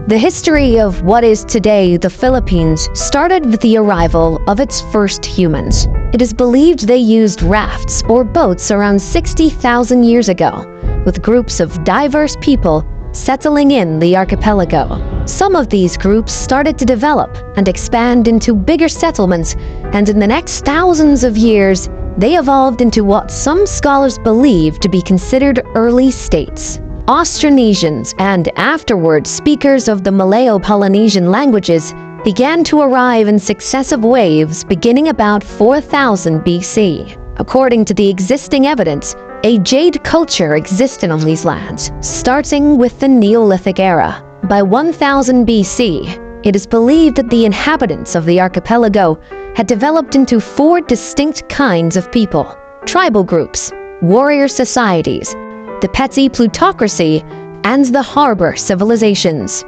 The history of what is today the Philippines started with the arrival of its first humans. It is believed they used rafts or boats around 60,000 years ago, with groups of diverse people settling in the archipelago. Some of these groups started to develop and expand into bigger settlements, and in the next thousands of years, they evolved into what some scholars believe to be considered early states. Austronesians and afterwards speakers of the Malayo-Polynesian languages began to arrive in successive waves beginning about 4000 BC. According to the existing evidence, a jade culture existed on these lands, starting with the Neolithic era. By 1000 BC, it is believed that the inhabitants of the archipelago had developed into 4 distinct kinds of people: tribal groups, warrior societies, the petty plutocracy, and the harbor civilizations.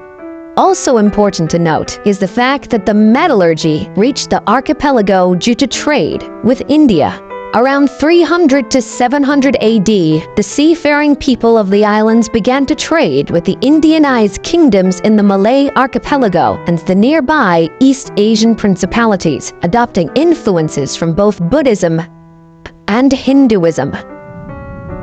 Also important to note is the fact that the metallurgy reached the archipelago due to trade with India. Around 300 to 700 AD, the seafaring people of the islands began to trade with the Indianized kingdoms in the Malay archipelago and the nearby East Asian principalities, adopting influences from both Buddhism and Hinduism.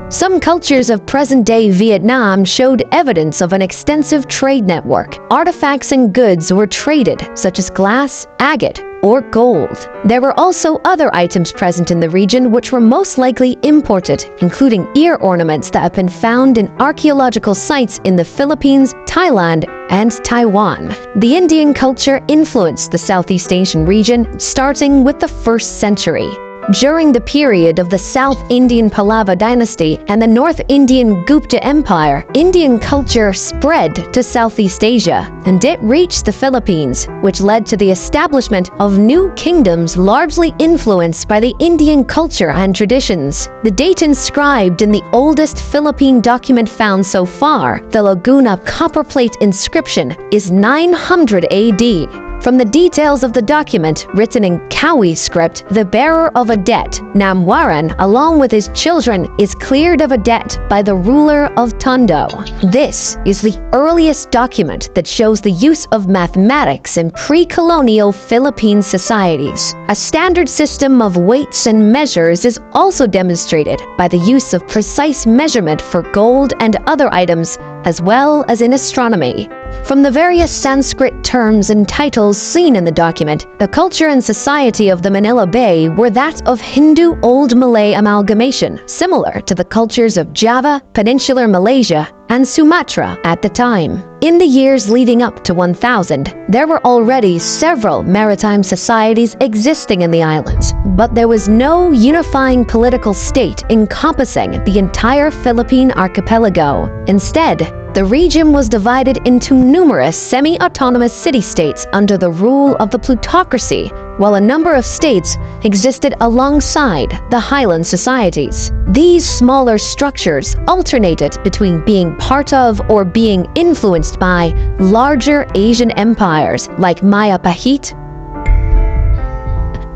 Some cultures of present-day Vietnam showed evidence of an extensive trade network. Artifacts and goods were traded, such as glass, agate, or gold. There were also other items present in the region which were most likely imported, including ear ornaments that have been found in archaeological sites in the Philippines, Thailand, and Taiwan. The Indian culture influenced the Southeast Asian region, starting with the 1st century. During the period of the South Indian Pallava dynasty and the North Indian Gupta Empire, Indian culture spread to Southeast Asia, and it reached the Philippines, which led to the establishment of new kingdoms largely influenced by the Indian culture and traditions. The date inscribed in the oldest Philippine document found so far, the Laguna copperplate inscription, is 900 AD. From the details of the document, written in Kawi script, the bearer of a debt, Namwaran, along with his children, is cleared of a debt by the ruler of Tondo. This is the earliest document that shows the use of mathematics in pre-colonial Philippine societies. A standard system of weights and measures is also demonstrated by the use of precise measurement for gold and other items, as well as in astronomy. From the various Sanskrit terms and titles seen in the document, the culture and society of the Manila Bay were that of Hindu Old Malay amalgamation, similar to the cultures of Java, Peninsular Malaysia, and Sumatra at the time. In the years leading up to 1000, there were already several maritime societies existing in the islands, but there was no unifying political state encompassing the entire Philippine archipelago. Instead, the region was divided into numerous semi-autonomous city-states under the rule of the plutocracy, while a number of states existed alongside the highland societies. These smaller structures alternated between being part of or being influenced by larger Asian empires like Maya Pahit.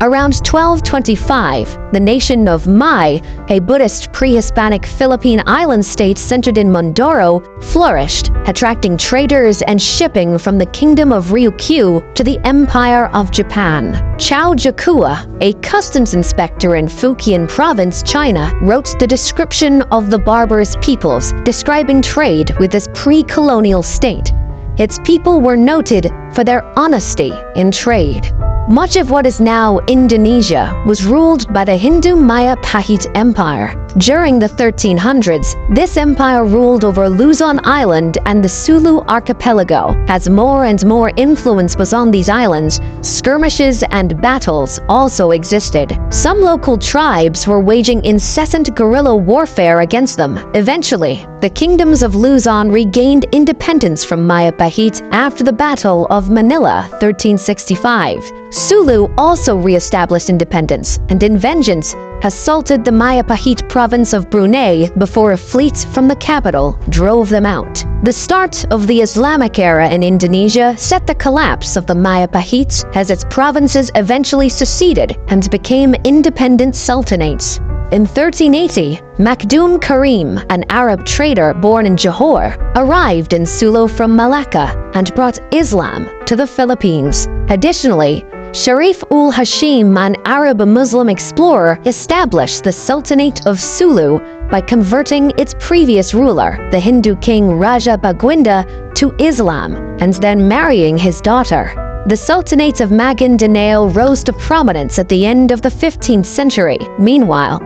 Around 1225, the nation of Mai, a Buddhist pre-Hispanic Philippine island state centered in Mindoro, flourished, attracting traders and shipping from the kingdom of Ryukyu to the Empire of Japan. Chao Jakua, a customs inspector in Fujian province, China, wrote the description of the barbarous peoples, describing trade with this pre-colonial state. Its people were noted for their honesty in trade. Much of what is now Indonesia was ruled by the Hindu Maya Pahit Empire. During the 1300s, this empire ruled over Luzon Island and the Sulu archipelago. As more and more influence was on these islands, skirmishes and battles also existed. Some local tribes were waging incessant guerrilla warfare against them. Eventually, the kingdoms of Luzon regained independence from Maya Pahit after the Battle of Manila, 1365. Sulu also re-established independence, and in vengeance, assaulted the Maya Pahit province of Brunei before a fleet from the capital drove them out. The start of the Islamic era in Indonesia set the collapse of the Maya Pahit as its provinces eventually seceded and became independent sultanates. In 1380, Makdum Karim, an Arab trader born in Johor, arrived in Sulu from Malacca and brought Islam to the Philippines. Additionally, Sharif ul Hashim, an Arab Muslim explorer, established the Sultanate of Sulu by converting its previous ruler, the Hindu king Raja Baguinda, to Islam and then marrying his daughter. The Sultanate of Maguindanao rose to prominence at the end of the 15th century. Meanwhile,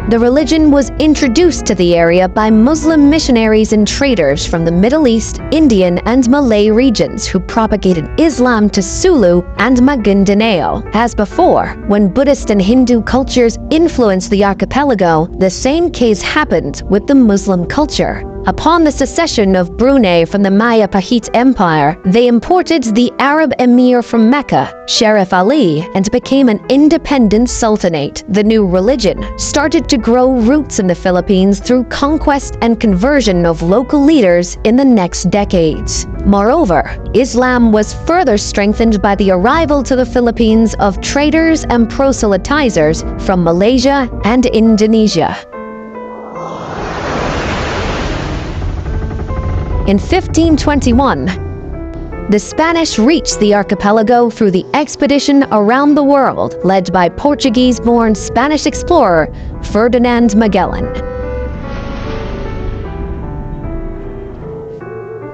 the religion was introduced to the area by Muslim missionaries and traders from the Middle East, Indian, and Malay regions who propagated Islam to Sulu and Maguindanao. As before, when Buddhist and Hindu cultures influenced the archipelago, the same case happened with the Muslim culture. Upon the secession of Brunei from the Majapahit Empire, they imported the Arab emir from Mecca, Sharif Ali, and became an independent sultanate. The new religion started to grow roots in the Philippines through conquest and conversion of local leaders in the next decades. Moreover, Islam was further strengthened by the arrival to the Philippines of traders and proselytizers from Malaysia and Indonesia. In 1521, the Spanish reached the archipelago through the expedition around the world led by Portuguese-born Spanish explorer Ferdinand Magellan.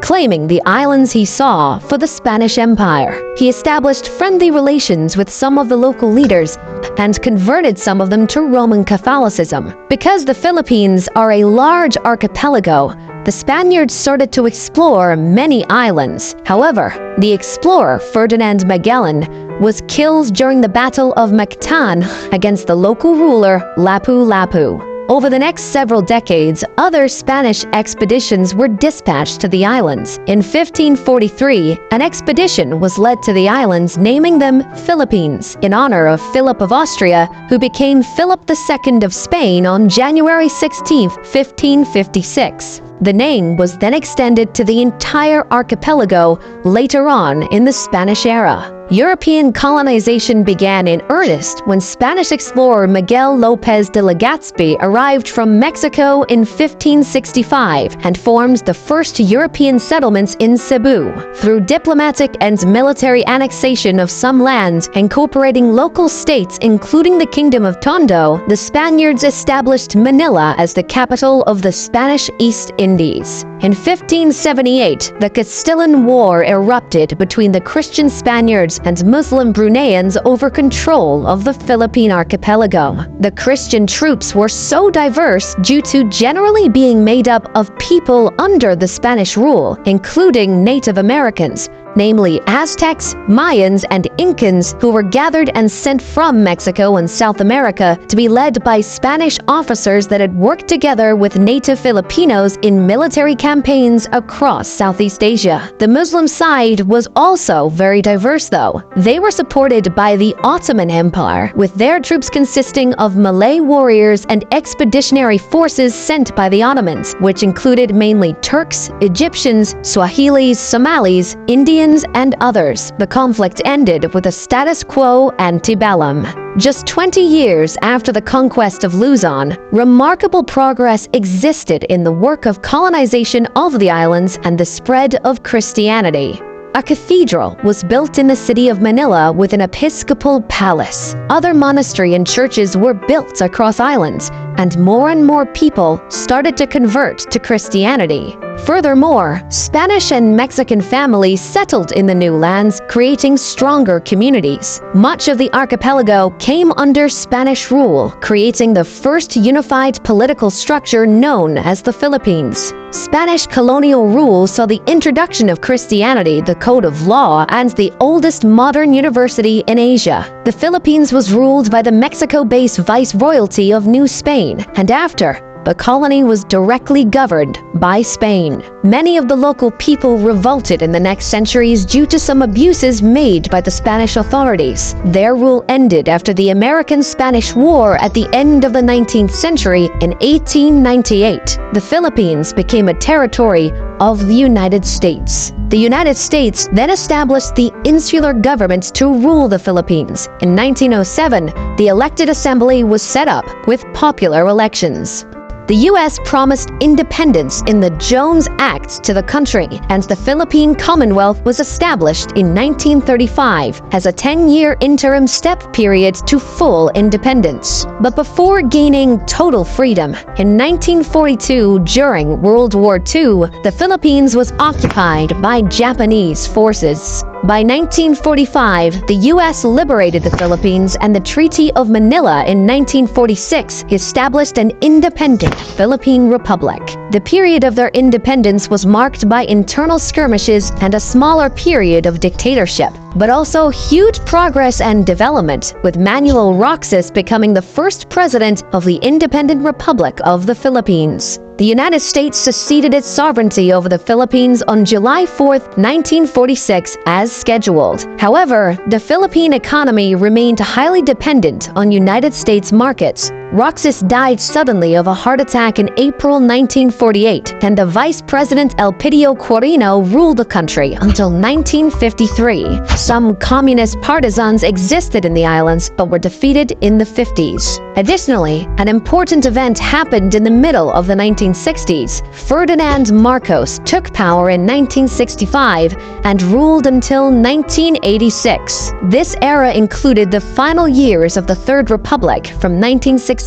Claiming the islands he saw for the Spanish Empire, he established friendly relations with some of the local leaders and converted some of them to Roman Catholicism. Because the Philippines are a large archipelago, the Spaniards started to explore many islands. However, the explorer Ferdinand Magellan was killed during the Battle of Mactan against the local ruler Lapu-Lapu. Over the next several decades, other Spanish expeditions were dispatched to the islands. In 1543, an expedition was led to the islands, naming them Philippines, in honor of Philip of Austria, who became Philip II of Spain on January 16, 1556. The name was then extended to the entire archipelago later on in the Spanish era. European colonization began in earnest when Spanish explorer Miguel López de Legazpi arrived from Mexico in 1565 and formed the first European settlements in Cebu. Through diplomatic and military annexation of some lands, incorporating local states including the Kingdom of Tondo, the Spaniards established Manila as the capital of the Spanish East Indies. In 1578, the Castilian War erupted between the Christian Spaniards and Muslim Bruneians over control of the Philippine archipelago. The Christian troops were so diverse due to generally being made up of people under the Spanish rule, including Native Americans, namely Aztecs, Mayans, and Incans, who were gathered and sent from Mexico and South America to be led by Spanish officers that had worked together with native Filipinos in military campaigns across Southeast Asia. The Muslim side was also very diverse though. They were supported by the Ottoman Empire, with their troops consisting of Malay warriors and expeditionary forces sent by the Ottomans, which included mainly Turks, Egyptians, Swahilis, Somalis, Indians, and others. The conflict ended with a status quo antebellum. Just 20 years after the conquest of Luzon, remarkable progress existed in the work of colonization of the islands and the spread of Christianity. A cathedral was built in the city of Manila with an episcopal palace. Other monasteries and churches were built across islands, and more people started to convert to Christianity. Furthermore, Spanish and Mexican families settled in the new lands, creating stronger communities. Much of the archipelago came under Spanish rule, creating the first unified political structure known as the Philippines. Spanish colonial rule saw the introduction of Christianity, the code of law, and the oldest modern university in Asia. The Philippines was ruled by the Mexico-based Viceroyalty of New Spain, and after, the colony was directly governed by Spain. Many of the local people revolted in the next centuries due to some abuses made by the Spanish authorities. Their rule ended after the American-Spanish War at the end of the 19th century in 1898. The Philippines became a territory of the United States. The United States then established the insular government to rule the Philippines. In 1907, the elected assembly was set up with popular elections. The U.S. promised independence in the Jones Act to the country, and the Philippine Commonwealth was established in 1935 as a 10-year interim step period to full independence. But before gaining total freedom, in 1942, during World War II, the Philippines was occupied by Japanese forces. By 1945, the U.S. liberated the Philippines, and the Treaty of Manila in 1946 established an independent Philippine Republic. The period of their independence was marked by internal skirmishes and a smaller period of dictatorship, but also huge progress and development, with Manuel Roxas becoming the first president of the Independent Republic of the Philippines. The United States seceded its sovereignty over the Philippines on July 4, 1946, as scheduled. However, the Philippine economy remained highly dependent on United States markets. Roxas died suddenly of a heart attack in April 1948, and the Vice President Elpidio Quirino ruled the country until 1953. Some communist partisans existed in the islands but were defeated in the 50s. Additionally, an important event happened in the middle of the 1960s. Ferdinand Marcos took power in 1965 and ruled until 1986. This era included the final years of the Third Republic from 1965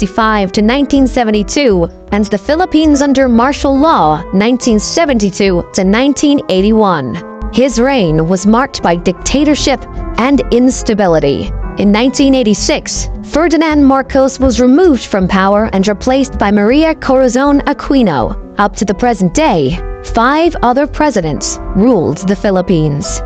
to 1972, and the Philippines under martial law 1972 to 1981. His reign was marked by dictatorship and instability. In 1986, Ferdinand Marcos was removed from power and replaced by Maria Corazon Aquino. Up to the present day, 5 other presidents ruled the Philippines.